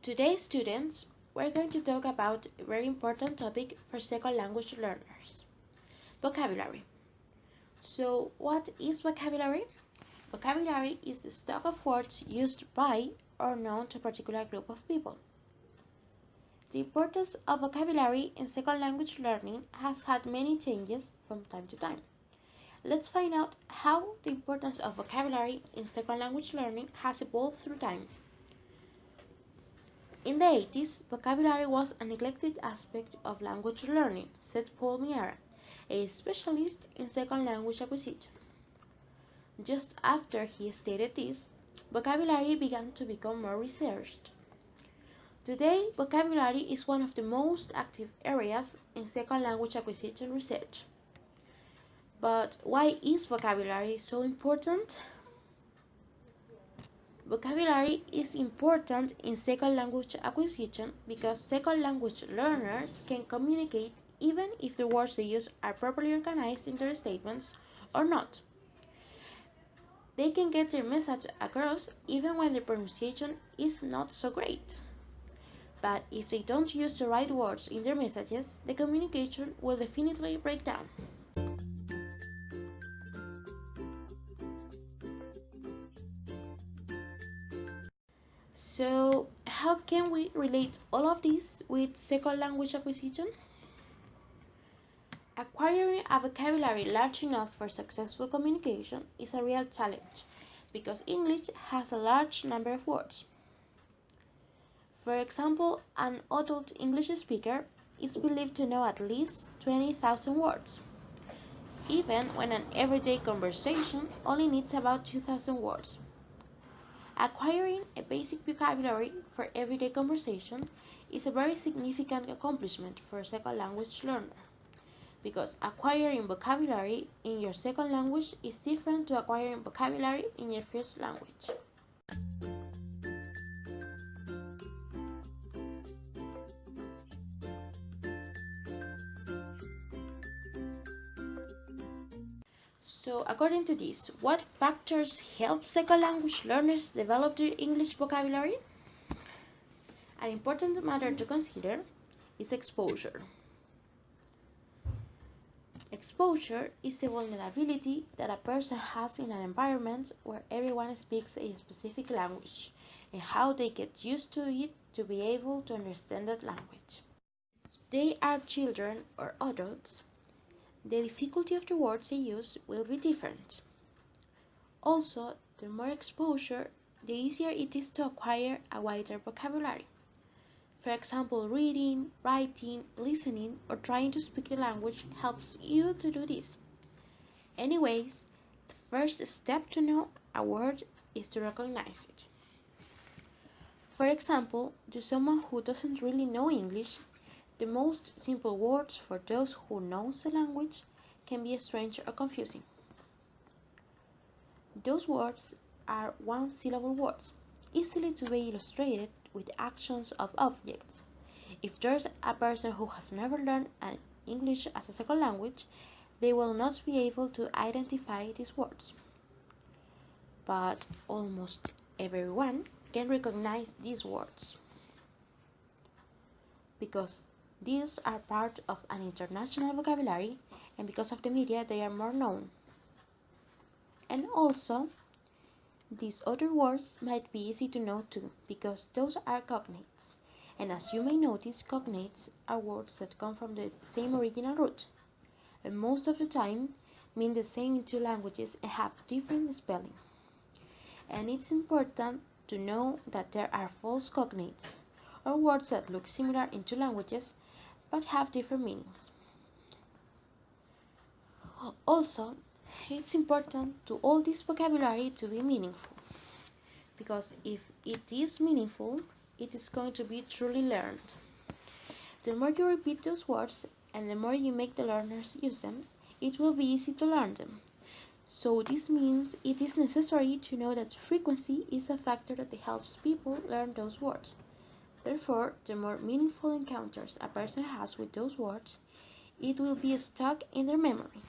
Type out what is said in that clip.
Today, students, we're going to talk about a very important topic for second language learners, vocabulary. So, what is vocabulary? Vocabulary is the stock of words used by or known to a particular group of people. The importance of vocabulary in second language learning has had many changes from time to time. Let's find out how the importance of vocabulary in second language learning has evolved through time. In the 80s, vocabulary was a neglected aspect of language learning, said Paul Miara, a specialist in second language acquisition. Just after he stated this, vocabulary began to become more researched. Today, vocabulary is one of the most active areas in second language acquisition research. But why is vocabulary so important? Vocabulary is important in second language acquisition because second language learners can communicate even if the words they use are properly organized in their statements or not. They can get their message across even when the pronunciation is not so great. But if they don't use the right words in their messages, the communication will definitely break down. So, how can we relate all of this with second language acquisition? Acquiring a vocabulary large enough for successful communication is a real challenge because English has a large number of words. For example, an adult English speaker is believed to know at least 20,000 words, even when an everyday conversation only needs about 2,000 words. Acquiring a basic vocabulary for everyday conversation is a very significant accomplishment for a second language learner, because acquiring vocabulary in your second language is different to acquiring vocabulary in your first language. So, according to this, what factors help second language learners develop their English vocabulary? An important matter to consider is exposure. Exposure is the vulnerability that a person has in an environment where everyone speaks a specific language and how they get used to it to be able to understand that language. If they are children or adults, the difficulty of the words they use will be different. Also, the more exposure, the easier it is to acquire a wider vocabulary. For example, reading, writing, listening, or trying to speak the language helps you to do this. Anyways, the first step to know a word is to recognize it. For example, to someone who doesn't really know English, the most simple words for those who know the language can be strange or confusing. Those words are one-syllable words, easily to be illustrated with actions of objects. If there's a person who has never learned English as a second language, they will not be able to identify these words. But almost everyone can recognize these words, because these are part of an international vocabulary, and because of the media they are more known. And also, these other words might be easy to know too, because those are cognates. And as you may notice, cognates are words that come from the same original root, and most of the time mean the same in two languages and have different spelling. And it's important to know that there are false cognates, or words that look similar in two languages but have different meanings. Also, it's important to all this vocabulary to be meaningful, because if it is meaningful, it is going to be truly learned. The more you repeat those words and the more you make the learners use them, it will be easy to learn them. So this means it is necessary to know that frequency is a factor that helps people learn those words. Therefore, the more meaningful encounters a person has with those words, it will be stuck in their memory.